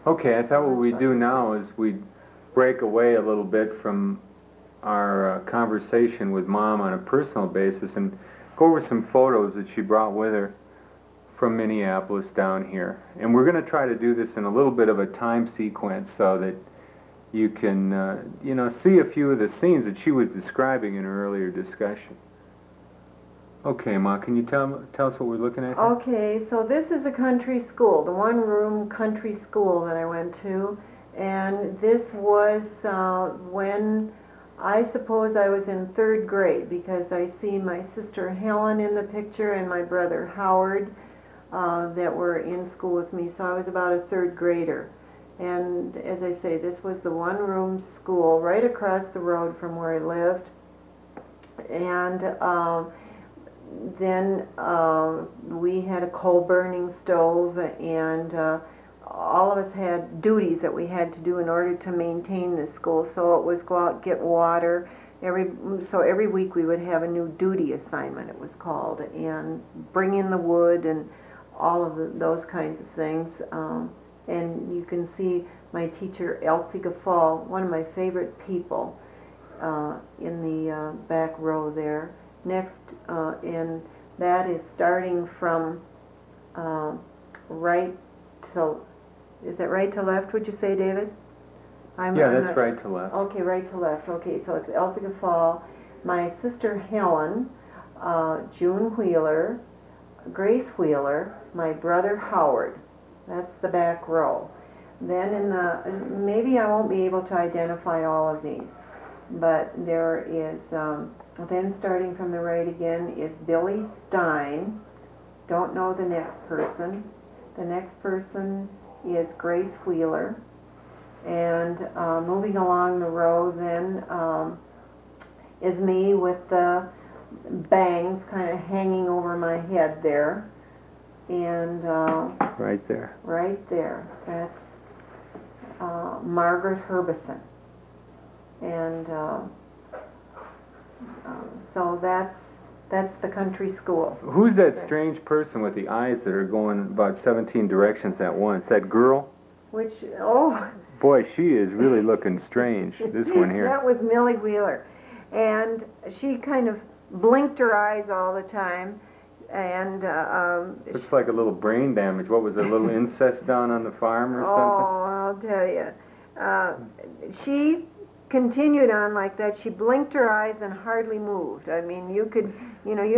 Okay, I thought what we do now is we break away a little bit from our conversation with Mom on a personal basis and go over some photos that she brought with her from Minneapolis down here. And we're going to try to do this in a little bit of a time sequence so that you can, see a few of the scenes that she was describing in her earlier discussion. Okay, Ma, can you tell us what we're looking at here? Okay, so this is a country school, the one-room country school that I went to, and this was when I suppose I was in 3rd grade, because I see my sister Helen in the picture and my brother Howard that were in school with me, so I was about a 3rd grader. And as I say, this was the one-room school right across the road from where I lived, and then we had a coal-burning stove, and all of us had duties that we had to do in order to maintain the school. So it was go out, get water. Every week we would have a new duty assignment, it was called, and bring in the wood and all of those kinds of things. And you can see my teacher, Elsie Gaffal, one of my favorite people, in the back row there. Next, and that is starting from right to, is that right to left, would you say, David? That's right to left. Okay, right to left. Okay, so it's Elsie Gaffal, my sister Helen, June Wheeler, Grace Wheeler, my brother Howard. That's the back row. Then in the, maybe I won't be able to identify all of these, but there is, then starting from the right again is Billy Stein. Don't know the next person. The next person is Grace Wheeler. And moving along the row then is me with the bangs kind of hanging over my head there. And right there. Right there. That's Margaret Herbison. And so that's the country school. Who's that strange person with the eyes that are going about 17 directions at once? That girl? Which, oh. Boy, she is really looking strange, this one here. That was Millie Wheeler. And she kind of blinked her eyes all the time. And looks like a little brain damage. What was it, a little incest down on the farm or something? Oh, I'll tell you. She continued on like that. She blinked her eyes and hardly moved. I mean, you'd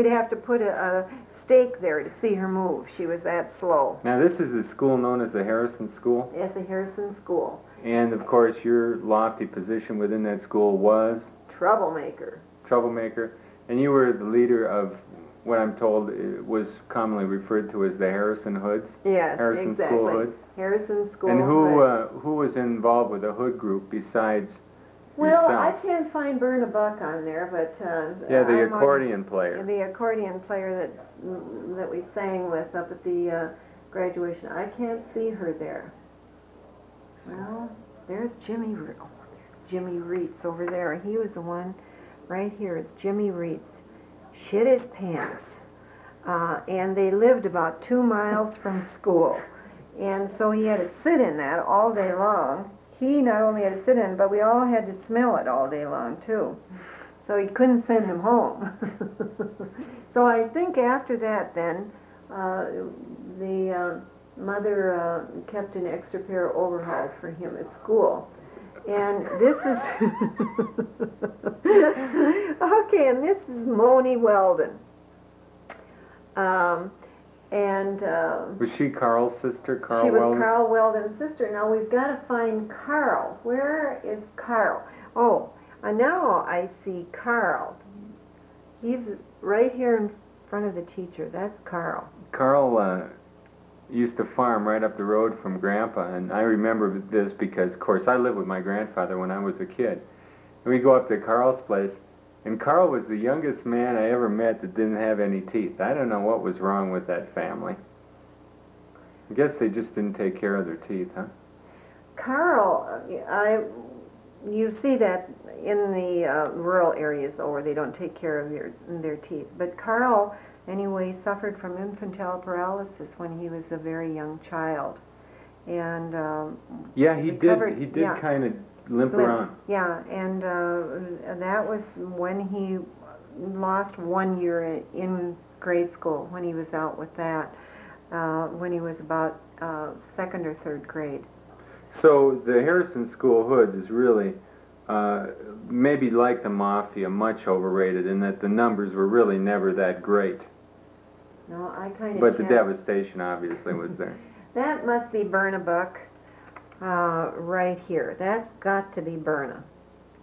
have to put a stake there to see her move. She was that slow. Now, this is the school known as the Harrison School? Yes, the Harrison School. And, of course, your lofty position within that school was? Troublemaker. Troublemaker. And you were the leader of what I'm told was commonly referred to as the Harrison Hoods? Yes, Harrison exactly. School Hoods? Harrison School And Hoods. who was involved with the Hood group besides well, yourself? I can't find Berna Buck on there, but yeah, the accordion player. The accordion player that we sang with up at the graduation. I can't see her there. Well, there's Jimmy. Oh, there's Jimmy Reitz over there. He was the one right here. It's Jimmy Reitz. Shit his pants. And they lived about 2 miles from school. And so he had to sit in that all day long. He not only had to sit in, but we all had to smell it all day long, too. So he couldn't send him home. So I think after that, then, the mother kept an extra pair of overalls for him at school. And this is... okay, and this is Moni Weldon. Was she Carl's sister, Carl Weldon? She was Weldon? Carl Weldon's sister. Now we've got to find Carl. Where is Carl? Oh, now I see Carl. He's right here in front of the teacher. That's Carl. Carl used to farm right up the road from Grandpa, and I remember this because, of course, I lived with my grandfather when I was a kid. And we go up to Carl's place, and Carl was the youngest man I ever met that didn't have any teeth. I don't know what was wrong with that family. I guess they just didn't take care of their teeth, huh? Carl, you see that in the rural areas, though, where they don't take care of their teeth. But Carl, anyway, suffered from infantile paralysis when he was a very young child. and Yeah, he recovered, did. He did yeah, kind of limp limped. around. Yeah, and that was when he lost 1 year in grade school, when he was out with that, when he was about second or third grade. So the Harrison School Hoods is really maybe like the Mafia, much overrated in that the numbers were really never that great. No, I kind of. But the devastation obviously was there. That must be Berna right here. That's got to be Berna.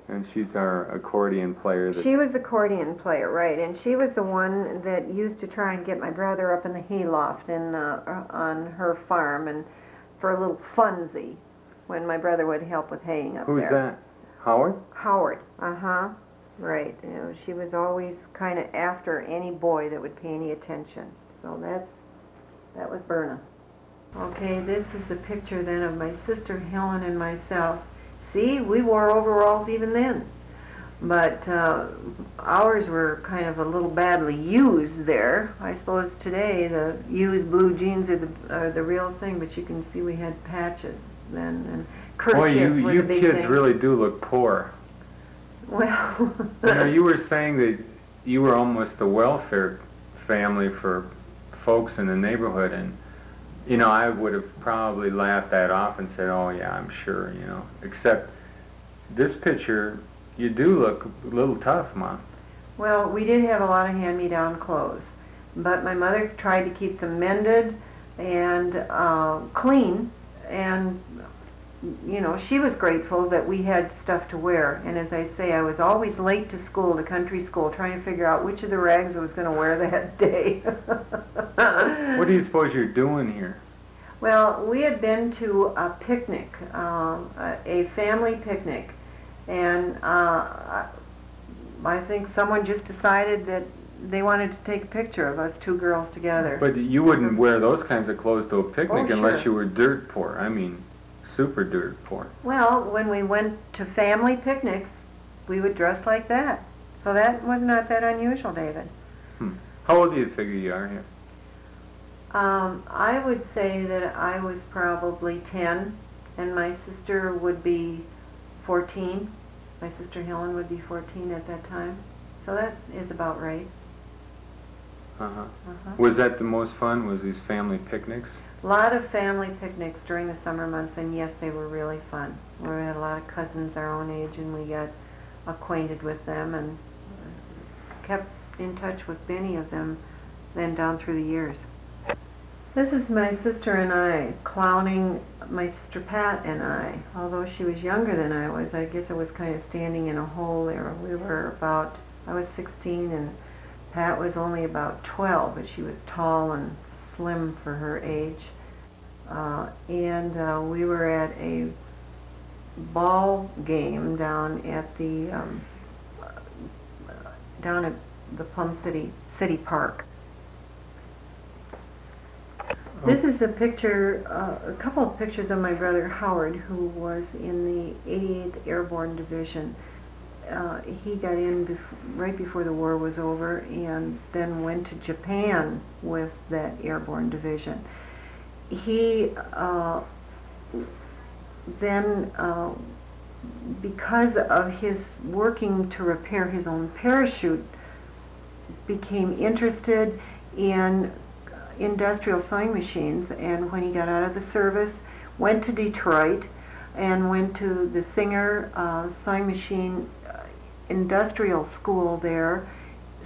And she's our accordion player. She was the accordion player, right, and she was the one that used to try and get my brother up in the hayloft on her farm, and for a little funsy when my brother would help with haying up there. Who's that? Howard? Howard, right. You know, she was always kind of after any boy that would pay any attention. So that was Berna. Okay, this is the picture then of my sister Helen and myself. See, we wore overalls even then. But ours were kind of a little badly used there. I suppose today the used blue jeans are the real thing, but you can see we had patches then. And boy, you big kids thing. really do look poor. Well, you know, you were saying that you were almost a welfare family for folks in the neighborhood, and you know, I would have probably laughed that off and said, "Oh yeah, I'm sure," you know. Except this picture, you do look a little tough, Mom. well, we did have a lot of hand-me-down clothes, but my mother tried to keep them mended and clean, and you know, she was grateful that we had stuff to wear. And as I say, I was always late to school, to country school, trying to figure out which of the rags I was going to wear that day. What do you suppose you're doing here? Well, we had been to a picnic, a family picnic, and I think someone just decided that they wanted to take a picture of us two girls together. But you wouldn't wear those kinds of clothes to a picnic unless sure. you were dirt poor. I mean, super dirt poor. Well, when we went to family picnics, we would dress like that. So that was not that unusual, David. How old do you figure you are here? I would say that I was probably 10, and my sister would be 14. My sister Helen would be 14 at that time. So that is about right. Was that the most fun? Was these family picnics? A lot of family picnics during the summer months, and yes, they were really fun. We had a lot of cousins our own age, and we got acquainted with them and kept in touch with many of them then down through the years. This is my sister and I, clowning my sister Pat and I. Although she was younger than I was, I guess I was kind of standing in a hole there. I was 16 and Pat was only about 12, but she was tall and slim for her age. And we were at a ball game down at the Plum City Park. This is a picture, a couple of pictures of my brother Howard, who was in the 88th Airborne Division. He got in right before the war was over and then went to Japan with that airborne division. He then, because of his working to repair his own parachute, became interested in industrial sewing machines, and when he got out of the service, went to Detroit and went to the Singer sewing machine industrial school there,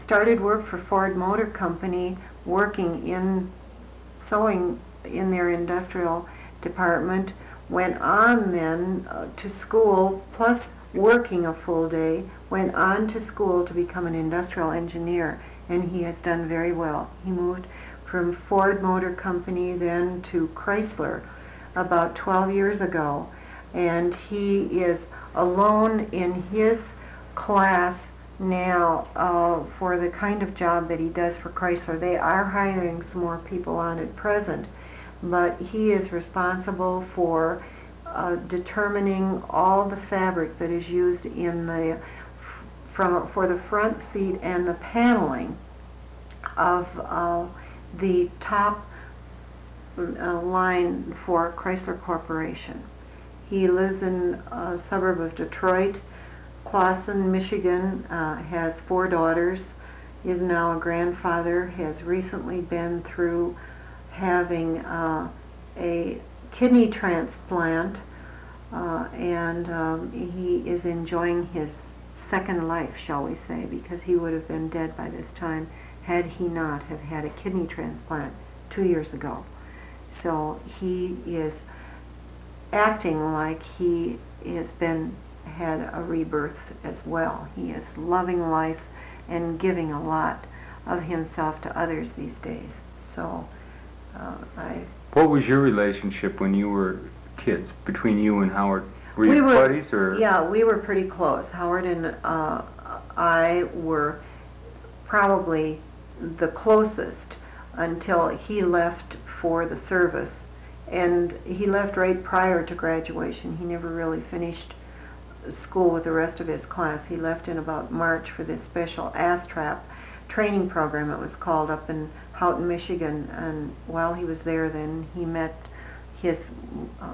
started work for Ford Motor Company, working in sewing in their industrial department, went on then to school, plus working a full day, went on to school to become an industrial engineer, and he has done very well. He moved from Ford Motor Company then to Chrysler about 12 years ago, and he is alone in his class now for the kind of job that he does for Chrysler. They are hiring some more people on at present, but he is responsible for determining all the fabric that is used in the for the front seat and the paneling of the top line for Chrysler Corporation. He lives in a suburb of Detroit. Clawson, Michigan, has 4 daughters, is now a grandfather, has recently been through having a kidney transplant, and he is enjoying his second life, shall we say, because he would have been dead by this time had he not have had a kidney transplant 2 years ago. So he is acting like he had a rebirth as well. He is loving life and giving a lot of himself to others these days. So What was your relationship when you were kids, between you and Howard? Were you buddies, or? Yeah, we were pretty close. Howard and I were probably the closest until he left for the service. And he left right prior to graduation. He never really finished school with the rest of his class. He left in about March for this special ASTRAP training program, it was called, up in Houghton, Michigan. And while he was there, then he met his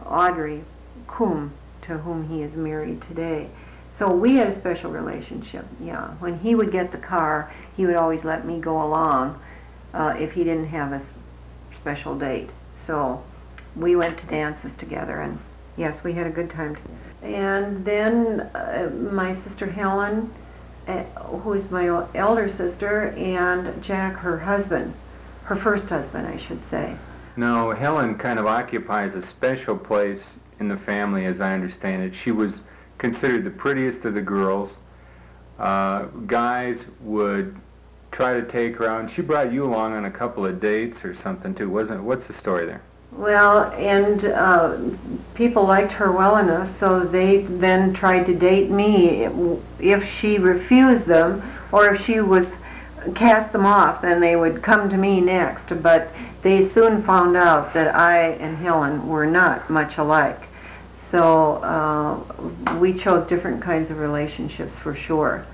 Audrey Coombe, to whom he is married today. So we had a special relationship, yeah. When he would get the car, he would always let me go along if he didn't have a special date. So we went to dances together, and yes, we had a good time together. And then my sister Helen, who is my elder sister, and Jack, her husband, her first husband, I should say. Now, Helen kind of occupies a special place in the family, as I understand it. She was considered the prettiest of the girls. Guys would try to take her out. She brought you along on a couple of dates or something too, wasn't it? What's the story there? Well, and people liked her well enough, so they then tried to date me. If she refused them, or if she was cast them off, then they would come to me next. But they soon found out that I and Helen were not much alike. So we chose different kinds of relationships for sure.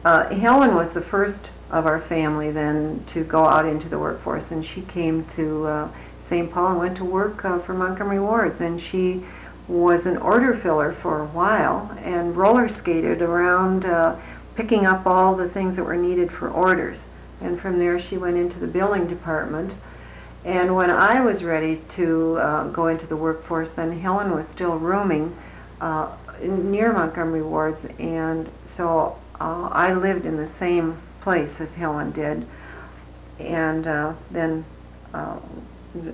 Helen was the first of our family then to go out into the workforce, and she came to St. Paul and went to work for Montgomery Wards, and she was an order filler for a while and roller skated around picking up all the things that were needed for orders. And from there she went into the billing department. And when I was ready to go into the workforce, then Helen was still rooming near Montgomery Wards, and so I lived in the same place as Helen did, and then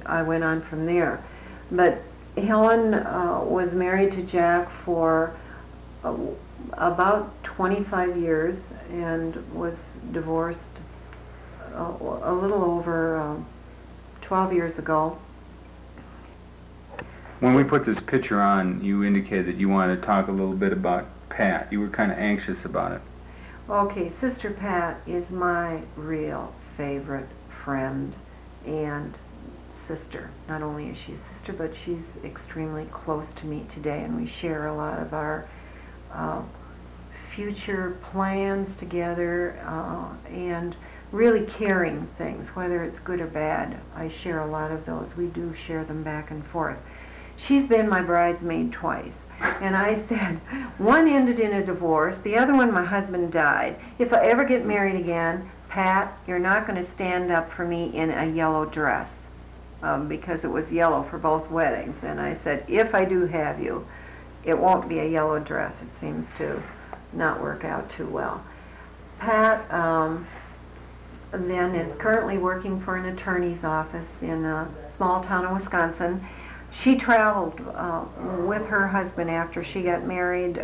I went on from there. But Helen was married to Jack for about 25 years and was divorced a little over 12 years ago. When we put this picture on, you indicated that you wanted to talk a little bit about Pat. You were kind of anxious about it. Okay, Sister Pat is my real favorite friend and sister. Not only is she a sister, but she's extremely close to me today, and we share a lot of our future plans together and really caring things, whether it's good or bad. I share a lot of those. We do share them back and forth. She's been my bridesmaid twice. And I said, one ended in a divorce, the other one my husband died. If I ever get married again, Pat, you're not going to stand up for me in a yellow dress, because it was yellow for both weddings. And I said, if I do have you, it won't be a yellow dress. It seems to not work out too well. Pat then is currently working for an attorney's office in a small town in Wisconsin. She traveled with her husband after she got married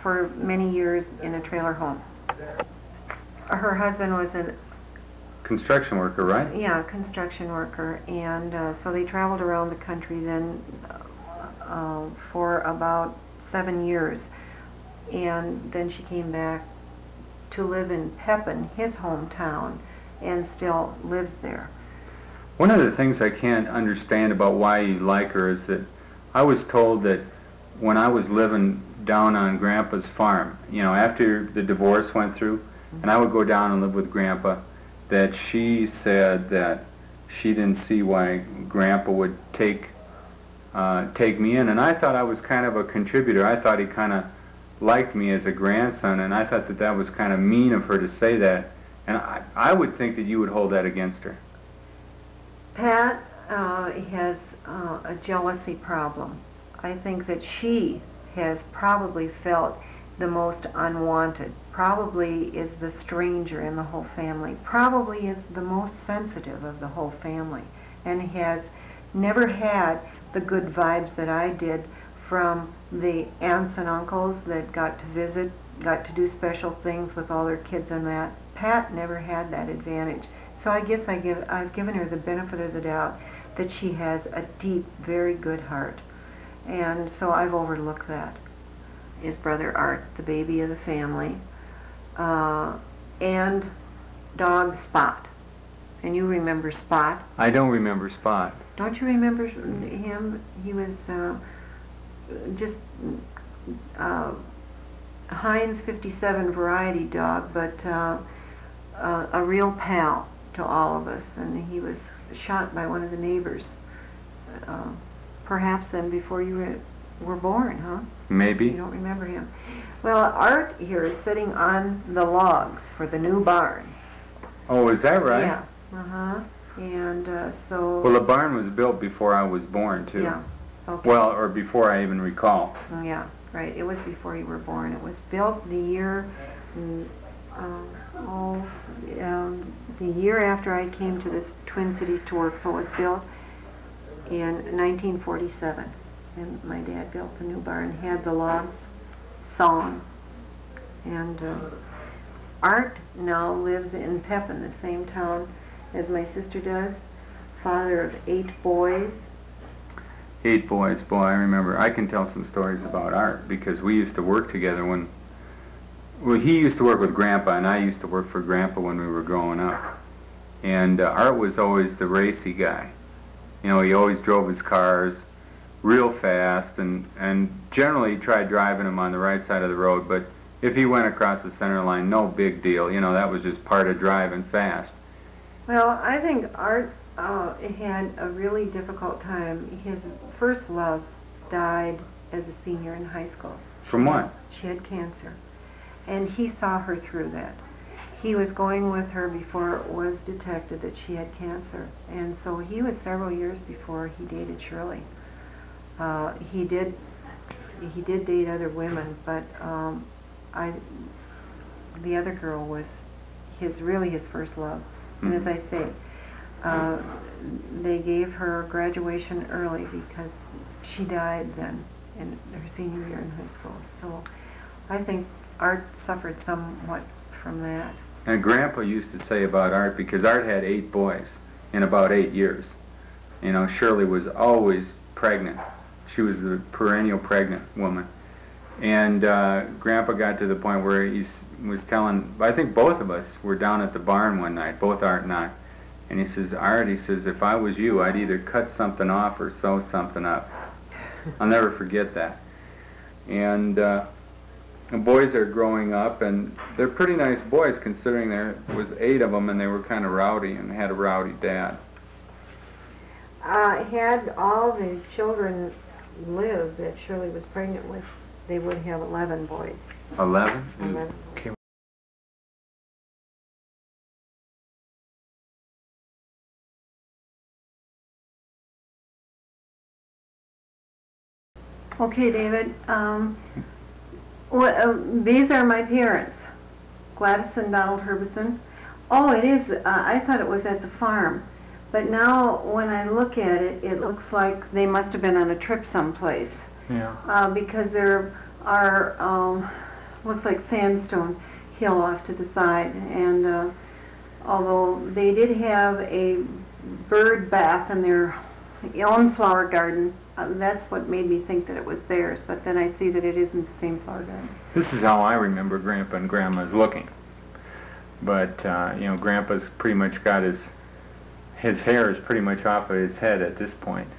for many years in a trailer home. Her husband was a construction worker, right? Yeah, construction worker, and so they traveled around the country then for about 7 years, and then she came back to live in Pepin, his hometown, and still lives there. One of the things I can't understand about why you like her is that I was told that when I was living down on Grandpa's farm, you know, after the divorce went through, and I would go down and live with Grandpa, that she said that she didn't see why Grandpa would take me in, and I thought I was kind of a contributor. I thought he kind of liked me as a grandson, and I thought that that was kind of mean of her to say that, and I would think that you would hold that against her. Pat has a jealousy problem. I think that she has probably felt the most unwanted, probably is the stranger in the whole family, probably is the most sensitive of the whole family, and has never had the good vibes that I did from the aunts and uncles that got to visit, got to do special things with all their kids and that. Pat never had that advantage. So I guess I've given her the benefit of the doubt that she has a deep, very good heart. And so I've overlooked that. His brother Art, the baby of the family, and dog Spot. And you remember Spot? I don't remember Spot. Don't you remember him? He was just Heinz 57 variety dog, but a real pal to all of us. And he was shot by one of the neighbors. Perhaps then before you were born, huh? Maybe. You don't remember him. Well, Art here is sitting on the logs for the new barn. Oh, is that right? Yeah. Uh-huh. And so... Well, the barn was built before I was born, too. Yeah. Okay. Well, or before I even recall. Oh, yeah, right. It was before you were born. It was built the year... the year after I came to the Twin Cities to work, so it was built in 1947. And my dad built the new barn, had the logs sawn. And Art now lives in Pepin, the same town as my sister does, father of 8 boys. 8 boys, boy, I remember. I can tell some stories about Art because we used to work together when... Well, he used to work with Grandpa, and I used to work for Grandpa when we were growing up. And Art was always the racy guy. You know, he always drove his cars real fast, and generally tried driving them on the right side of the road, but if he went across the center line, no big deal. You know, that was just part of driving fast. Well, I think Art had a really difficult time. His first love died as a senior in high school. From what? She had cancer. And he saw her through that. He was going with her before it was detected that she had cancer. And so he was several years before he dated Shirley. He did date other women, but the other girl was really his first love. And as I say, they gave her graduation early because she died then in her senior year in high school. So I think Art suffered somewhat from that. And Grandpa used to say about Art, because Art had 8 boys in about 8 years. You know, Shirley was always pregnant. She was the perennial pregnant woman. And Grandpa got to the point where he was telling, I think both of us were down at the barn one night, both Art and I. And he says, Art, he says, if I was you, I'd either cut something off or sew something up. I'll never forget that. And the boys are growing up, and they're pretty nice boys considering there was 8 of them, and they were kind of rowdy and had a rowdy dad. Had all the children lived that Shirley was pregnant with, they would have 11 boys. 11? 11. Okay. Okay, David. These are my parents, Gladys and Donald Herbison. Oh, it is. I thought it was at the farm. But now, when I look at it, it looks like they must have been on a trip someplace. Yeah. Because there are, looks like sandstone hill off to the side. And although they did have a bird bath in their own flower garden, that's what made me think that it was theirs. But then I see that it isn't the same flower garden. This is how I remember Grandpa and Grandma's looking. But, you know, Grandpa's pretty much got his hair is pretty much off of his head at this point.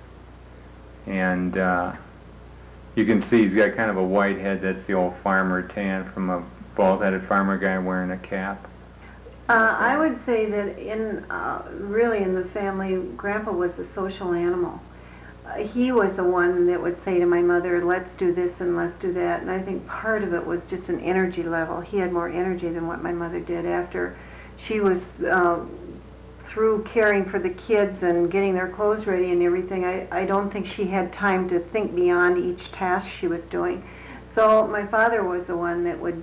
And you can see he's got kind of a white head. That's the old farmer tan from a bald-headed farmer guy wearing a cap. I would say that really in the family, Grandpa was the social animal. He was the one that would say to my mother, let's do this and let's do that. And I think part of it was just an energy level. He had more energy than what my mother did. After she was through caring for the kids and getting their clothes ready and everything, I don't think she had time to think beyond each task she was doing. So my father was the one that would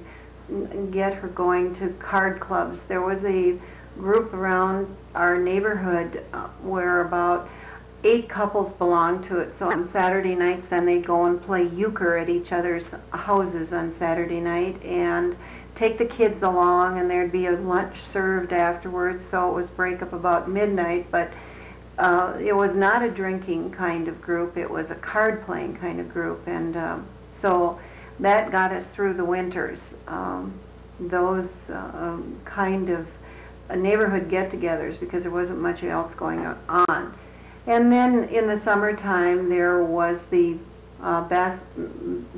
get her going to card clubs. There was a group around our neighborhood where about 8 couples belonged to it. So on Saturday nights then they'd go and play euchre at each other's houses on Saturday night and take the kids along, and there'd be a lunch served afterwards, so it was break up about midnight. But it was not a drinking kind of group, it was a card playing kind of group, and so that got us through the winters. Those kind of neighborhood get-togethers, because there wasn't much else going on. And then in the summertime there was the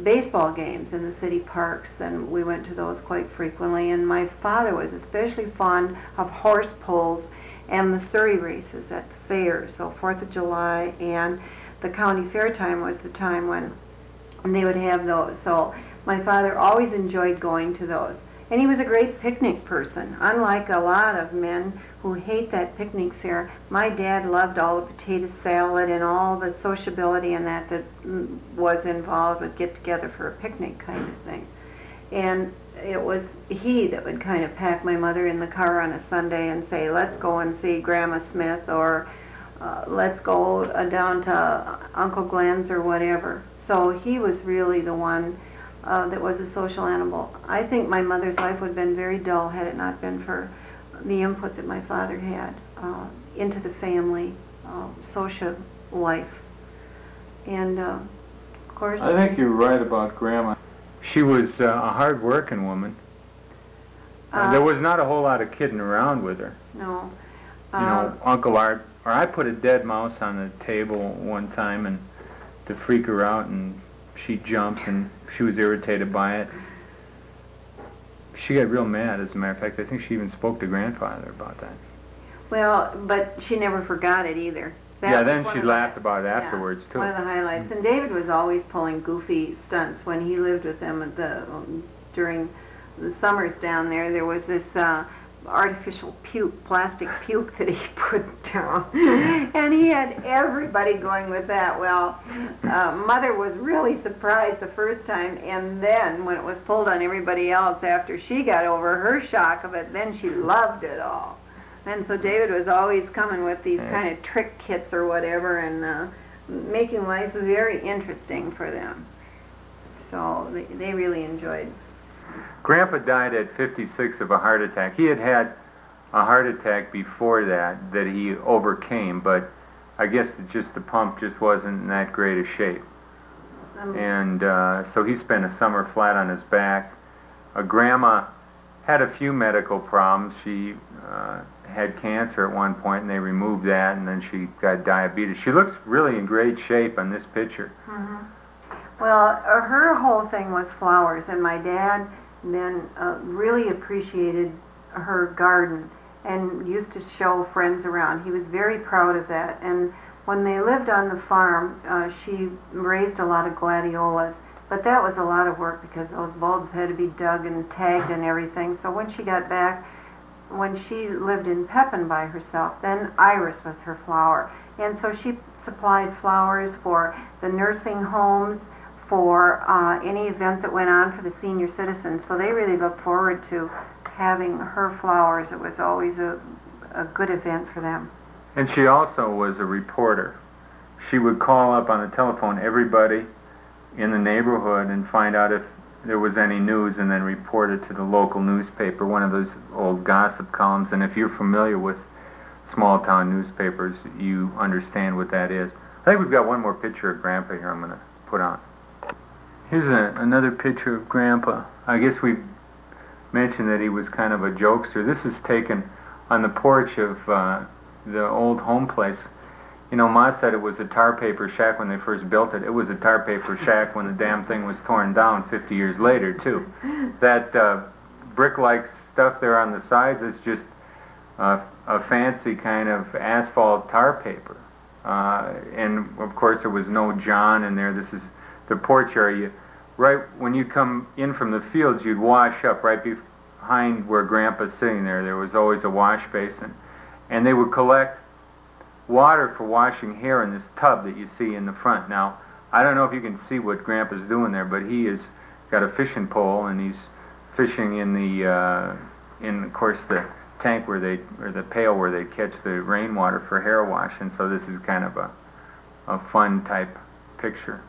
baseball games in the city parks, and we went to those quite frequently. And my father was especially fond of horse pulls and the Surrey races at the fair. So 4th of July and the county fair time was the time when they would have those. So my father always enjoyed going to those. And he was a great picnic person. Unlike a lot of men who hate that picnic fare, my dad loved all the potato salad and all the sociability and that was involved with get together for a picnic kind of thing. And it was he that would kind of pack my mother in the car on a Sunday and say, let's go and see Grandma Smith, or let's go down to Uncle Glenn's or whatever. So he was really the one that was a social animal. I think my mother's life would have been very dull had it not been for the input that my father had into the family social life. And of course, I think you're right about Grandma. She was a hard-working woman. There was not a whole lot of kidding around with her. No. You know, Uncle Art, or I put a dead mouse on the table one time and to freak her out, and she jumped and she was irritated by it. She got real mad, as a matter of fact. I think she even spoke to Grandfather about that. Well, but she never forgot it either. Yeah, then she laughed about it afterwards, too. One of the highlights. And David was always pulling goofy stunts when he lived with them during the summers down there. There was this artificial plastic puke that he put down. And he had everybody going with that. Well, Mother was really surprised the first time, and then when it was pulled on everybody else after she got over her shock of it, then she loved it all. And so David was always coming with these kind of trick kits or whatever, and making life very interesting for them. So they really enjoyed. Grandpa died at 56 of a heart attack. He had had a heart attack before that he overcame, but I guess just the pump just wasn't in that great a shape. And so he spent a summer flat on his back. Grandma had a few medical problems. She had cancer at one point, and they removed that, and then she got diabetes. She looks really in great shape on this picture. Mm-hmm. Well, her whole thing was flowers, and my dad then really appreciated her garden and used to show friends around. He was very proud of that. And when they lived on the farm, she raised a lot of gladiolas, but that was a lot of work because those bulbs had to be dug and tagged and everything. So when she got back, when she lived in Pepin by herself, then Iris was her flower. And so she supplied flowers for the nursing homes, for any event that went on for the senior citizens. So they really looked forward to having her flowers. It was always a good event for them. And she also was a reporter. She would call up on the telephone everybody in the neighborhood and find out if there was any news, and then report it to the local newspaper, one of those old gossip columns. And if you're familiar with small town newspapers, you understand what that is. I think we've got one more picture of Grandpa here I'm going to put on. Here's another picture of Grandpa. I guess we mentioned that he was kind of a jokester. This is taken on the porch of the old home place. You know, Ma said it was a tar paper shack when they first built it. It was a tar paper shack when the damn thing was torn down 50 years later, too. That brick-like stuff there on the sides is just a fancy kind of asphalt tar paper. And of course there was no John in there. This is the porch area. Right when you come in from the fields, you'd wash up right behind where Grandpa's sitting there. There was always a wash basin. And they would collect water for washing hair in this tub that you see in the front. Now, I don't know if you can see what Grandpa's doing there, but he has got a fishing pole and he's fishing in the, of course, the tank where they, or the pail where they catch the rainwater for hair wash. And so this is kind of a fun type picture.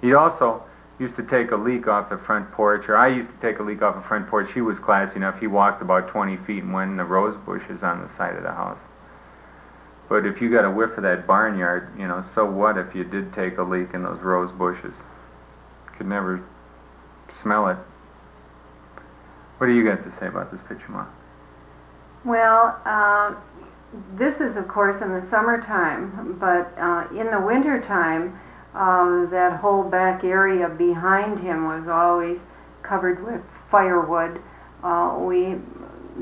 He also used to take a leak off the front porch, or I used to take a leak off the front porch. He was classy enough. He walked about 20 feet and went in the rose bushes on the side of the house. But if you got a whiff of that barnyard, you know, so what if you did take a leak in those rose bushes? Could never smell it. What do you got to say about this picture, Mom? Well, this is, of course, in the summertime, but in the wintertime, that whole back area behind him was always covered with firewood. We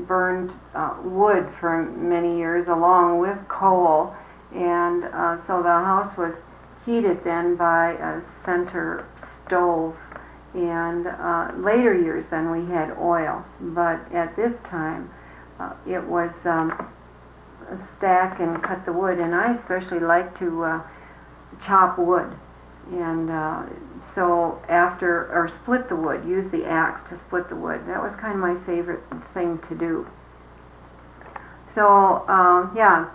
burned wood for many years along with coal, and so the house was heated then by a center stove, and later years then we had oil, but at this time it was stack and cut the wood, and I especially like to chop wood, and so after, or split the wood, use the axe to split the wood. That was kind of my favorite thing to do. So yeah,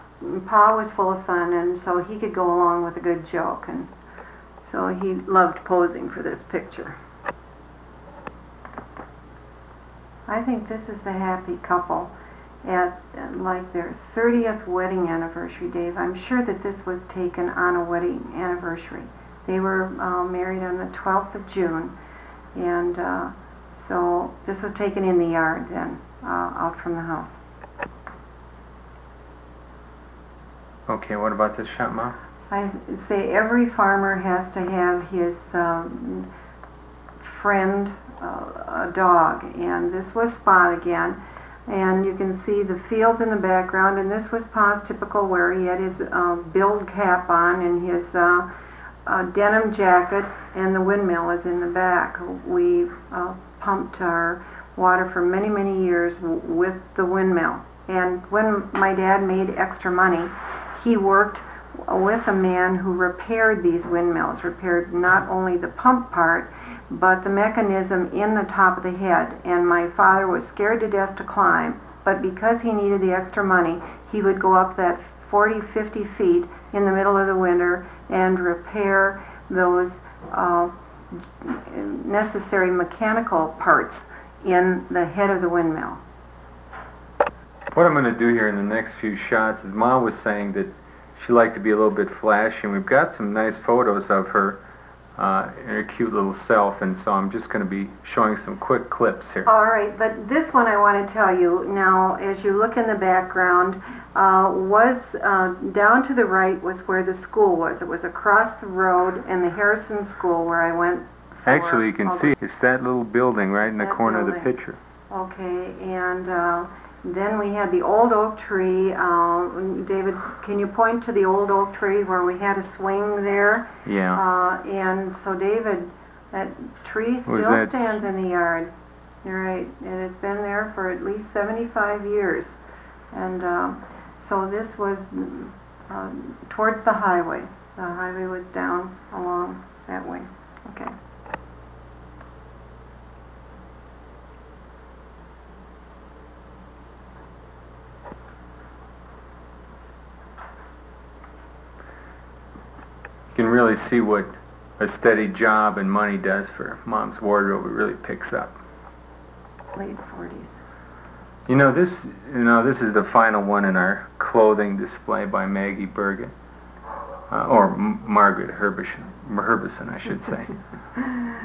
Pa was full of fun, and so he could go along with a good joke, and so he loved posing for this picture. I think this is the happy couple at like their 30th wedding anniversary, Dave. I'm sure that this was taken on a wedding anniversary. They were married on the 12th of June, and so this was taken in the yard then, out from the house. Okay, what about this shot, Mom? I say every farmer has to have his friend, a dog, and this was Spot again. And you can see the fields in the background, and this was Pa's typical wear. He had his build cap on and his denim jacket, and the windmill is in the back. We pumped our water for many, many years with the windmill. And when my dad made extra money, he worked with a man who repaired these windmills, repaired not only the pump part, but the mechanism in the top of the head. And my father was scared to death to climb, but because he needed the extra money, he would go up that 40, 50 feet in the middle of the winter and repair those necessary mechanical parts in the head of the windmill. What I'm going to do here in the next few shots is Mom was saying that she liked to be a little bit flashy, and we've got some nice photos of her in her cute little self, and so I'm just going to be showing some quick clips here. All right, but this one I want to tell you now, as you look in the background, was down to the right was where the school was. It was across the road, and the Harrison School where I went for, actually, you can see it's that little building right in the corner of the picture. Okay, and then we had the old oak tree. David, can you point to the old oak tree where we had a swing there? Yeah. And so, David, that tree still stands in the yard. You're right, and it's been there for at least 75 years. And so this was towards the highway. The highway was down along that way. Okay. You can really see what a steady job and money does for Mom's wardrobe. It really picks up. Late 40s. You know, this is the final one in our clothing display by Maggie Bergen, or Margaret Herbison, I should say.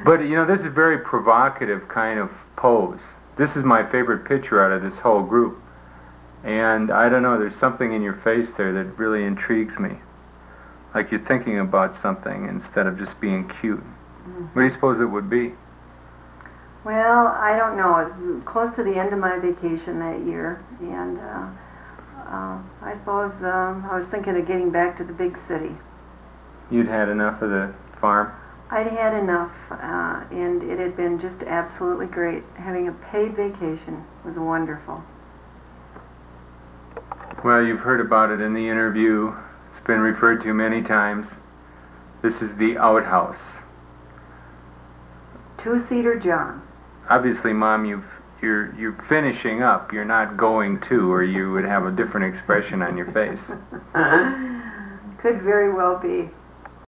But you know, this is a very provocative kind of pose. This is my favorite picture out of this whole group, and I don't know, there's something in your face there that really intrigues me. Like you're thinking about something instead of just being cute. What do you suppose it would be? Well, I don't know. It was close to the end of my vacation that year, and I suppose I was thinking of getting back to the big city. You'd had enough of the farm? I'd had enough, and it had been just absolutely great. Having a paid vacation was wonderful. Well, you've heard about it in the interview. It's been referred to many times. This is the outhouse. Two-seater John. Obviously, Mom, you're finishing up. You're not going to, or you would have a different expression on your face. Could very well be.